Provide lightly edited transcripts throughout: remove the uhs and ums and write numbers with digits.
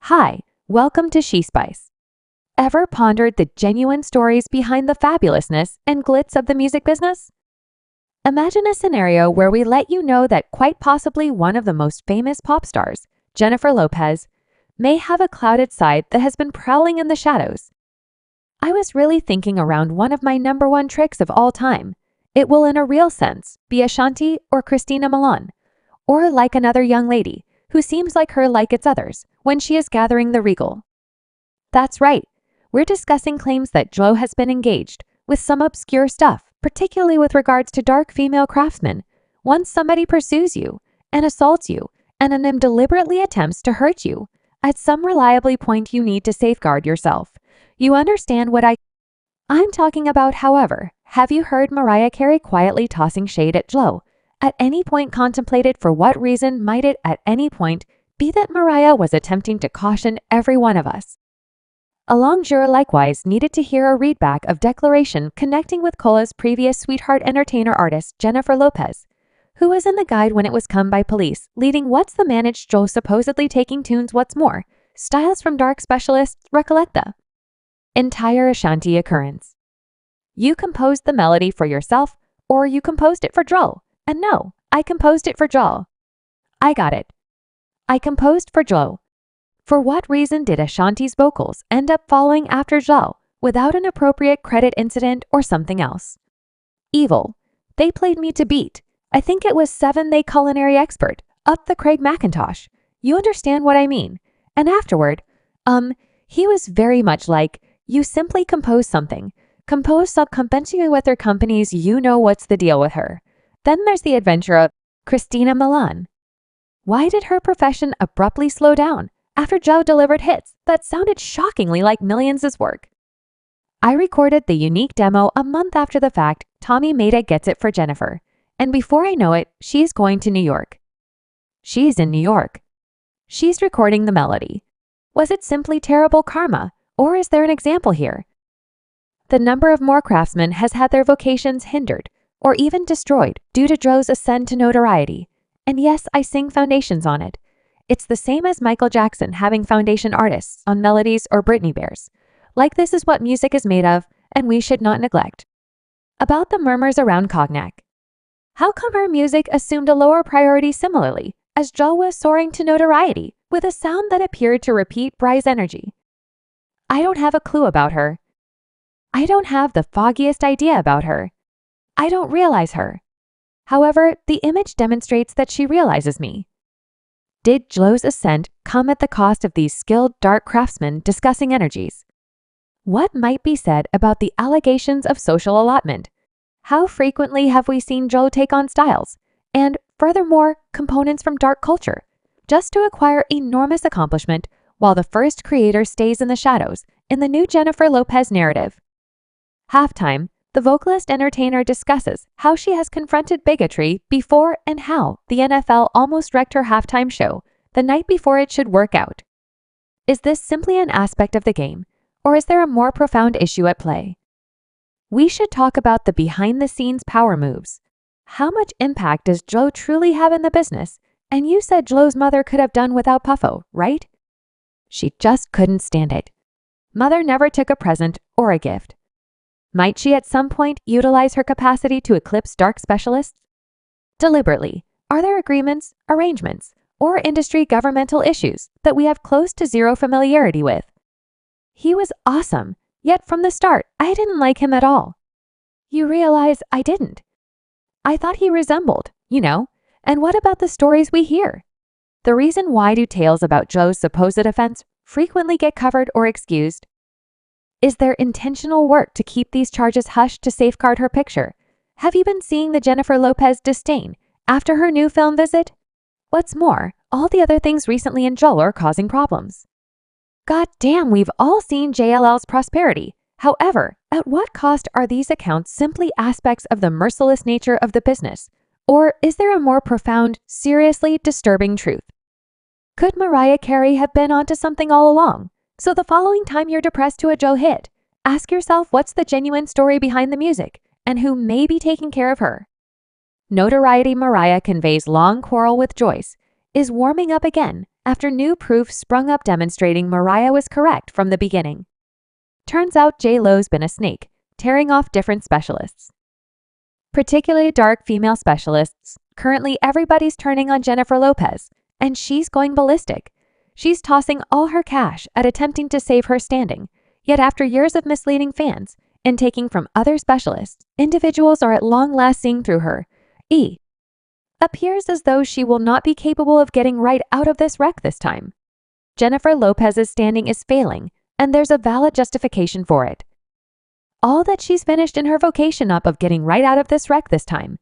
Hi, welcome to She Spice. Ever pondered the genuine stories behind the fabulousness and glitz of the music business? Imagine a scenario where we let you know that quite possibly one of the most famous pop stars, Jennifer Lopez, may have a clouded side that has been prowling in the shadows. I was really thinking around one of my number one tricks of all time. It will, in a real sense, be Ashanti or Christina Milian, or like another young lady who seems like her like its others when she is gathering the regal. That's right, we're discussing claims that JLO has been engaged with some obscure stuff, particularly with regards to dark female craftsmen. Once somebody pursues you and assaults you and then deliberately attempts to hurt you, at some reliably point you need to safeguard yourself. You understand what I'm talking about. However, have you heard Mariah Carey quietly tossing shade at JLO? At any point contemplated for what reason might it at any point be that Mariah was attempting to caution every one of us? Along juror likewise needed to hear a readback of declaration connecting with Cola's previous sweetheart entertainer artist Jennifer Lopez, who was in the guide when it was come by police, leading What's the managed JLO supposedly taking tunes what's more, styles from dark specialists recollect the entire Ashanti occurrence. You composed the melody for yourself, or you composed it for JLO. And no, I composed it for JLO. I got it. I composed for JLO. For what reason did Ashanti's vocals end up following after JLO without an appropriate credit incident or something else? Evil. They played me to beat. I think it was 7 they culinary expert, up the Craig McIntosh. You understand what I mean? And afterward, he was very much like, you simply compose something. Compose subcompensating with their companies, you know what's the deal with her. Then there's the adventure of Christina Milian. Why did her profession abruptly slow down after JLO delivered hits that sounded shockingly like Millions' work? I recorded the unique demo a month after the fact. Tommy Maida gets it for Jennifer, and before I know it, she's going to New York. She's in New York. She's recording the melody. Was it simply terrible karma, or is there an example here? The number of more craftsmen has had their vocations hindered or even destroyed due to JLO's ascent to notoriety. And yes, I sing foundations on it. It's the same as Michael Jackson having foundation artists on melodies or Britney Bears. Like, this is what music is made of, and we should not neglect. About the murmurs around Cognac. How come her music assumed a lower priority similarly, as JLO was soaring to notoriety with a sound that appeared to repeat Bry's energy? I don't have a clue about her. I don't have the foggiest idea about her. I don't realize her. However, the image demonstrates that she realizes me. Did JLO's ascent come at the cost of these skilled dark craftsmen discussing energies? What might be said about the allegations of social allotment? How frequently have we seen JLO take on styles, and furthermore, components from dark culture, just to acquire enormous accomplishment while the first creator stays in the shadows in the new Jennifer Lopez narrative? Halftime, the vocalist entertainer discusses how she has confronted bigotry before and how the NFL almost wrecked her halftime show the night before it should work out. Is this simply an aspect of the game, or is there a more profound issue at play? We should talk about the behind-the-scenes power moves. How much impact does JLO truly have in the business? And you said JLO's mother could have done without Puffo, right? She just couldn't stand it. Mother never took a present or a gift. Might she at some point utilize her capacity to eclipse dark specialists? Deliberately, are there agreements, arrangements, or industry governmental issues that we have close to zero familiarity with? He was awesome, yet from the start, I didn't like him at all. You realize I didn't. I thought he resembled, and what about the stories we hear? The reason why do tales about JLO's supposed offense frequently get covered or excused? Is there intentional work to keep these charges hushed to safeguard her picture? Have you been seeing the Jennifer Lopez disdain after her new film visit? What's more, all the other things recently in JLO are causing problems. God damn, we've all seen JLL's prosperity. However, at what cost are these accounts simply aspects of the merciless nature of the business? Or is there a more profound, seriously disturbing truth? Could Mariah Carey have been onto something all along? So the following time you're depressed to a JLO hit, ask yourself what's the genuine story behind the music and who may be taking care of her. Notoriety Mariah conveys long quarrel with Joyce is warming up again after new proof sprung up demonstrating Mariah was correct from the beginning. Turns out JLO's been a snake, tearing off different specialists. Particularly dark female specialists. Currently, everybody's turning on Jennifer Lopez, and she's going ballistic. She's tossing all her cash at attempting to save her standing, yet after years of misleading fans and taking from other specialists, individuals are at long last seeing through her. Appears as though she will not be capable of getting right out of this wreck this time. Jennifer Lopez's standing is failing, and there's a valid justification for it. All that she's finished in her vocation up of getting right out of this wreck this time.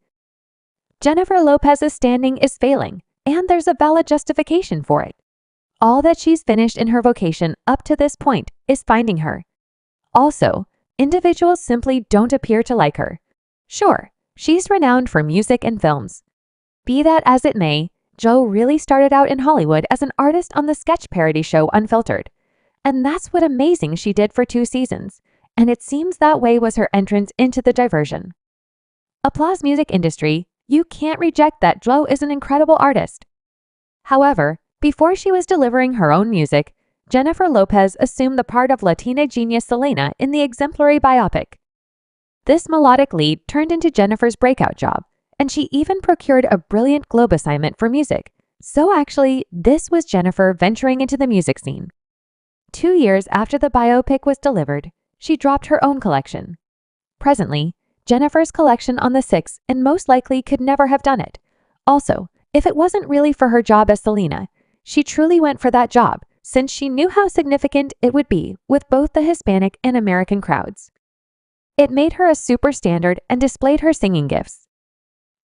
Jennifer Lopez's standing is failing, and there's a valid justification for it. All that she's finished in her vocation up to this point is finding her. Also, individuals simply don't appear to like her. Sure, she's renowned for music and films. Be that as it may, Jo really started out in Hollywood as an artist on the sketch parody show Unfiltered. And that's what amazing she did for 2 seasons, and it seems that way was her entrance into the diversion. Applause music industry, you can't reject that Jo is an incredible artist. However, before she was delivering her own music, Jennifer Lopez assumed the part of Latina genius Selena in the exemplary biopic. This melodic lead turned into Jennifer's breakout job, and she even procured a brilliant Globe assignment for music. So actually, this was Jennifer venturing into the music scene. 2 years after the biopic was delivered, she dropped her own collection. Presently, Jennifer's collection on the 6 and most likely could never have done it. Also, if it wasn't really for her job as Selena, she truly went for that job since she knew how significant it would be with both the Hispanic and American crowds. It made her a super standard and displayed her singing gifts.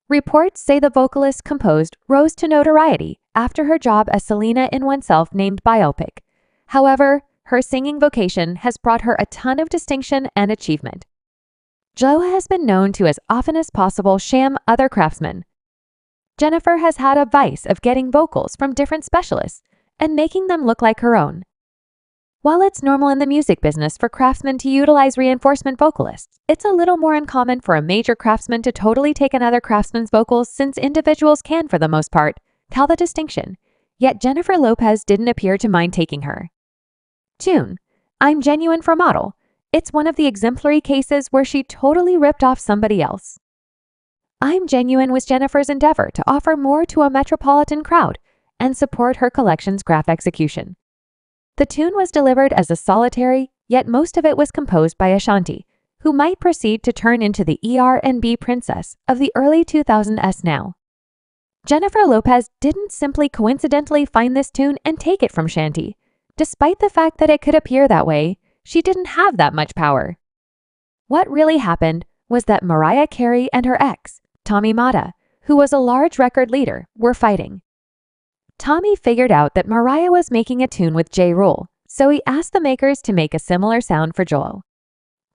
Reports say the vocalist composed rose to notoriety after her job as Selena in oneself named biopic. However, her singing vocation has brought her a ton of distinction and achievement. Jo has been known to as often as possible sham other craftsmen. Jennifer has had a vice of getting vocals from different specialists and making them look like her own. While it's normal in the music business for craftsmen to utilize reinforcement vocalists, it's a little more uncommon for a major craftsman to totally take another craftsman's vocals since individuals can, for the most part, tell the distinction. Yet Jennifer Lopez didn't appear to mind taking her. June, I'm Genuine for Model. It's one of the exemplary cases where she totally ripped off somebody else. I'm Genuine was Jennifer's endeavor to offer more to a metropolitan crowd and support her collection's graph execution. The tune was delivered as a solitary, yet most of it was composed by Ashanti, who might proceed to turn into the R&B princess of the early 2000s now. Jennifer Lopez didn't simply coincidentally find this tune and take it from Shanti. Despite the fact that it could appear that way, she didn't have that much power. What really happened was that Mariah Carey and her ex, Tommy Mata, who was a large record leader, were fighting. Tommy figured out that Mariah was making a tune with J. Rule, so he asked the makers to make a similar sound for JLO.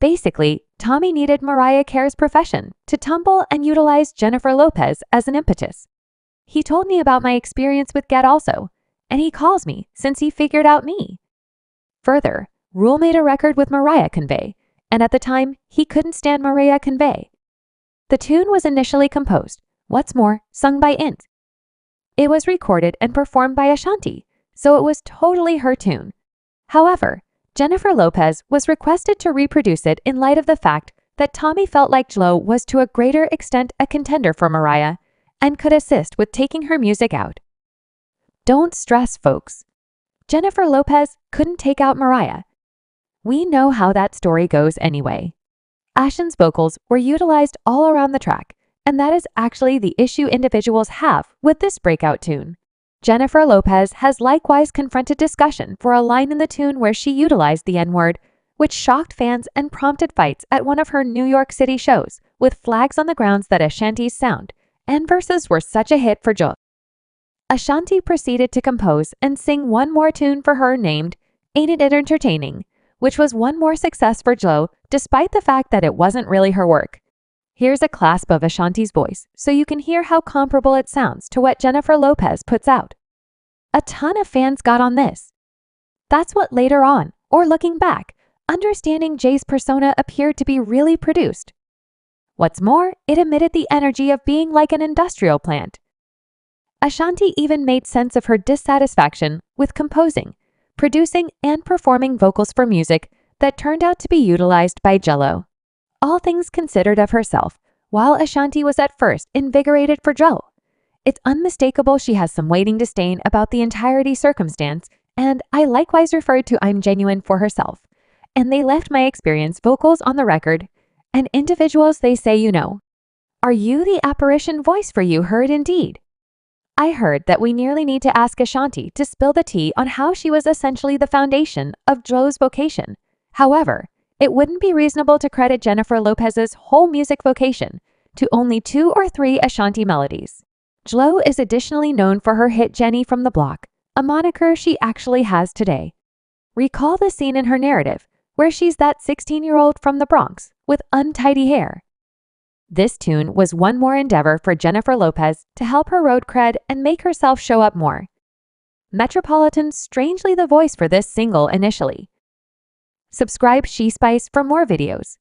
Basically, Tommy needed Mariah Carey's profession to tumble and utilize Jennifer Lopez as an impetus. He told me about my experience with Get also, and he calls me since he figured out me. Further, Rule made a record with Mariah Carey, and at the time, he couldn't stand Mariah Carey. The tune was initially composed, what's more, sung by Int. It was recorded and performed by Ashanti, so it was totally her tune. However, Jennifer Lopez was requested to reproduce it in light of the fact that Tommy felt like JLO was to a greater extent a contender for Mariah and could assist with taking her music out. Don't stress, folks. Jennifer Lopez couldn't take out Mariah. We know how that story goes anyway. Ashan's vocals were utilized all around the track, and that is actually the issue individuals have with this breakout tune. Jennifer Lopez has likewise confronted discussion for a line in the tune where she utilized the N-word, which shocked fans and prompted fights at one of her New York City shows, with flags on the grounds that Ashanti's sound and verses were such a hit for JLO. Ashanti proceeded to compose and sing one more tune for her named Ain't It Entertaining, which was one more success for JLO despite the fact that it wasn't really her work. Here's a clasp of Ashanti's voice so you can hear how comparable it sounds to what Jennifer Lopez puts out. A ton of fans got on this. That's what later on, or looking back, understanding Jay's persona appeared to be really produced. What's more, it emitted the energy of being like an industrial plant. Ashanti even made sense of her dissatisfaction with composing, producing, and performing vocals for music that turned out to be utilized by JLO. All things considered of herself, while Ashanti was at first invigorated for Joe. It's unmistakable she has some waiting disdain about the entirety circumstance, and I likewise referred to I'm Genuine for herself. And they left my experience vocals on the record, and individuals they say you know. Are you the apparition voice for you heard indeed? I heard that we nearly need to ask Ashanti to spill the tea on how she was essentially the foundation of Joe's vocation. However, it wouldn't be reasonable to credit Jennifer Lopez's whole music vocation to only 2 or 3 Ashanti melodies. JLO is additionally known for her hit Jenny from the Block, a moniker she actually has today. Recall the scene in her narrative where she's that 16-year-old from the Bronx with untidy hair. This tune was one more endeavor for Jennifer Lopez to help her road cred and make herself show up more. Metropolitan's strangely the voice for this single initially. Subscribe She Spice for more videos.